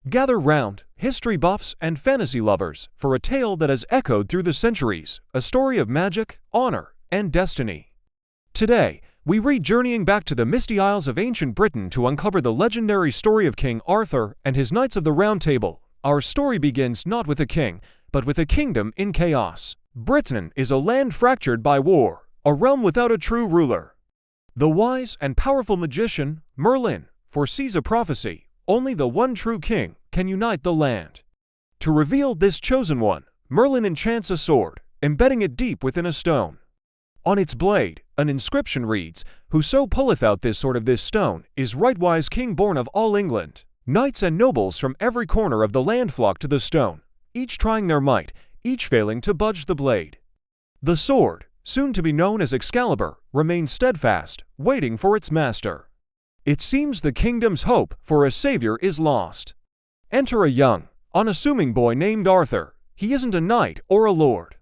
Gather round, history buffs and fantasy lovers, for a tale that has echoed through the centuries, a story of magic, honor, and destiny. Today, we read journeying back to the misty isles of ancient Britain to uncover the legendary story of King Arthur and his Knights of the Round Table. Our story begins not with a king, but with a kingdom in chaos. Britain is a land fractured by war, a realm without a true ruler. The wise and powerful magician, Merlin, foresees a prophecy. Only the one true king can unite the land. To reveal this chosen one, Merlin enchants a sword, embedding it deep within a stone. On its blade, an inscription reads, "Whoso pulleth out this sword of this stone is rightwise king born of all England." Knights and nobles from every corner of the land flock to the stone, each trying their might, each failing to budge the blade. The sword, soon to be known as Excalibur, remains steadfast, waiting for its master. It seems the kingdom's hope for a savior is lost. Enter a young, unassuming boy named Arthur. He isn't a knight or a lord.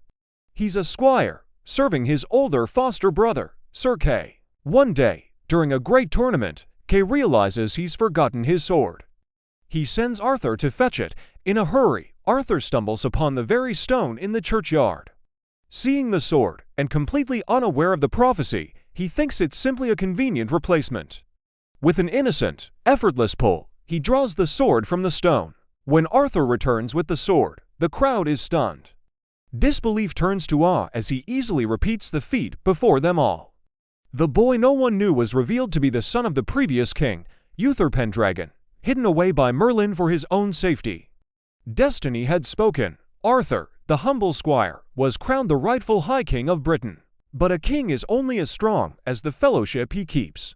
He's a squire, serving his older foster brother, Sir Kay. One day, during a great tournament, Kay realizes he's forgotten his sword. He sends Arthur to fetch it. In a hurry, Arthur stumbles upon the very stone in the churchyard. Seeing the sword, and completely unaware of the prophecy, he thinks it's simply a convenient replacement. With an innocent, effortless pull, he draws the sword from the stone. When Arthur returns with the sword, the crowd is stunned. Disbelief turns to awe as he easily repeats the feat before them all. The boy no one knew was revealed to be the son of the previous king, Uther Pendragon, hidden away by Merlin for his own safety. Destiny had spoken. Arthur, the humble squire, was crowned the rightful High King of Britain. But a king is only as strong as the fellowship he keeps.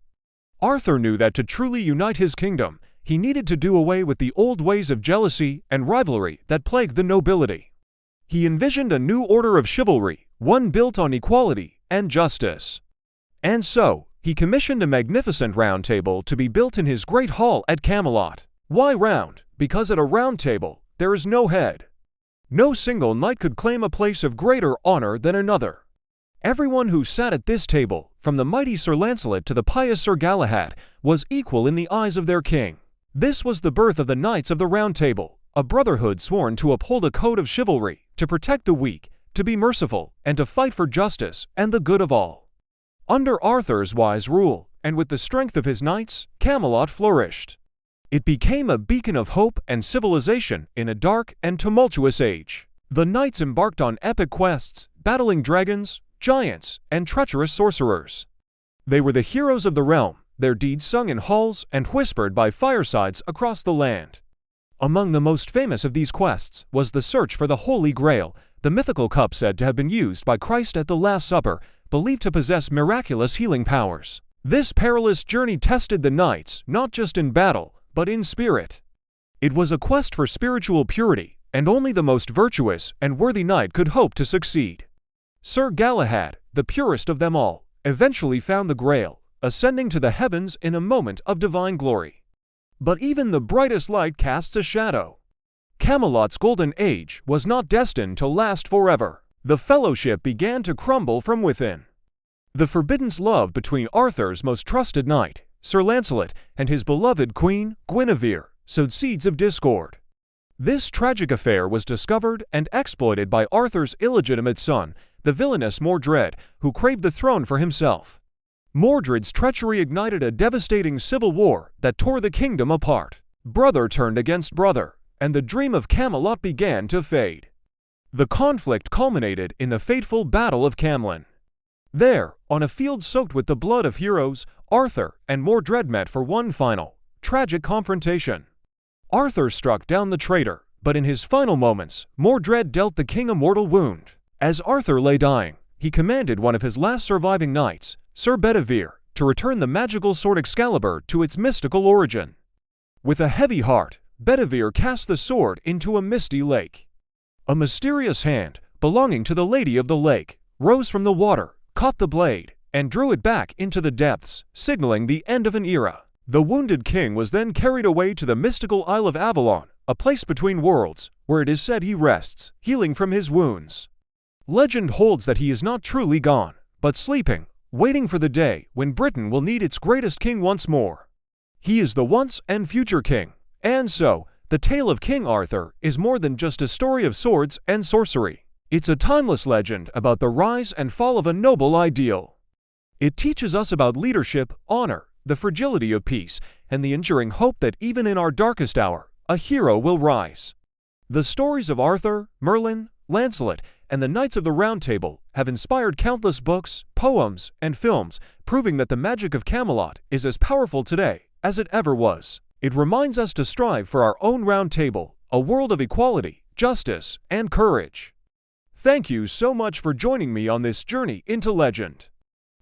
Arthur knew that to truly unite his kingdom, he needed to do away with the old ways of jealousy and rivalry that plagued the nobility. He envisioned a new order of chivalry, one built on equality and justice. And so, he commissioned a magnificent round table to be built in his great hall at Camelot. Why round? Because at a round table, there is no head. No single knight could claim a place of greater honor than another. Everyone who sat at this table, from the mighty Sir Lancelot to the pious Sir Galahad, was equal in the eyes of their king. This was the birth of the Knights of the Round Table, a brotherhood sworn to uphold a code of chivalry, to protect the weak, to be merciful, and to fight for justice and the good of all. Under Arthur's wise rule, and with the strength of his knights, Camelot flourished. It became a beacon of hope and civilization in a dark and tumultuous age. The knights embarked on epic quests, battling dragons, giants, and treacherous sorcerers. They were the heroes of the realm, their deeds sung in halls and whispered by firesides across the land. Among the most famous of these quests was the search for the Holy Grail, the mythical cup said to have been used by Christ at the Last Supper, believed to possess miraculous healing powers. This perilous journey tested the knights not just in battle, but in spirit. It was a quest for spiritual purity, and only the most virtuous and worthy knight could hope to succeed. Sir Galahad, the purest of them all, eventually found the Grail, ascending to the heavens in a moment of divine glory. But even the brightest light casts a shadow. Camelot's golden age was not destined to last forever. The fellowship began to crumble from within. The forbidden love between Arthur's most trusted knight, Sir Lancelot, and his beloved queen, Guinevere, sowed seeds of discord. This tragic affair was discovered and exploited by Arthur's illegitimate son, the villainous Mordred, who craved the throne for himself. Mordred's treachery ignited a devastating civil war that tore the kingdom apart. Brother turned against brother, and the dream of Camelot began to fade. The conflict culminated in the fateful Battle of Camlan. There, on a field soaked with the blood of heroes, Arthur and Mordred met for one final, tragic confrontation. Arthur struck down the traitor, but in his final moments, Mordred dealt the king a mortal wound. As Arthur lay dying, he commanded one of his last surviving knights, Sir Bedivere, to return the magical sword Excalibur to its mystical origin. With a heavy heart, Bedivere cast the sword into a misty lake. A mysterious hand, belonging to the Lady of the Lake, rose from the water, caught the blade, and drew it back into the depths, signaling the end of an era. The wounded king was then carried away to the mystical Isle of Avalon, a place between worlds, where it is said he rests, healing from his wounds. Legend holds that he is not truly gone, but sleeping, waiting for the day when Britain will need its greatest king once more. He is the once and future king, and so, The tale of King Arthur is more than just a story of swords and sorcery. It's a timeless legend about the rise and fall of a noble ideal. It teaches us about leadership, honor, the fragility of peace, and the enduring hope that even in our darkest hour, a hero will rise. The stories of Arthur, Merlin, Lancelot, and the Knights of the Round Table have inspired countless books, poems, and films, proving that the magic of Camelot is as powerful today as it ever was. It reminds us to strive for our own round table, a world of equality, justice, and courage. Thank you so much for joining me on this journey into legend.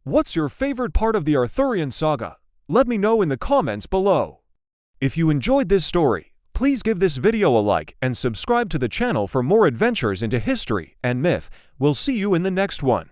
What's your favorite part of the Arthurian saga? Let me know in the comments below. If you enjoyed this story, please give this video a like and subscribe to the channel for more adventures into history and myth. We'll see you in the next one.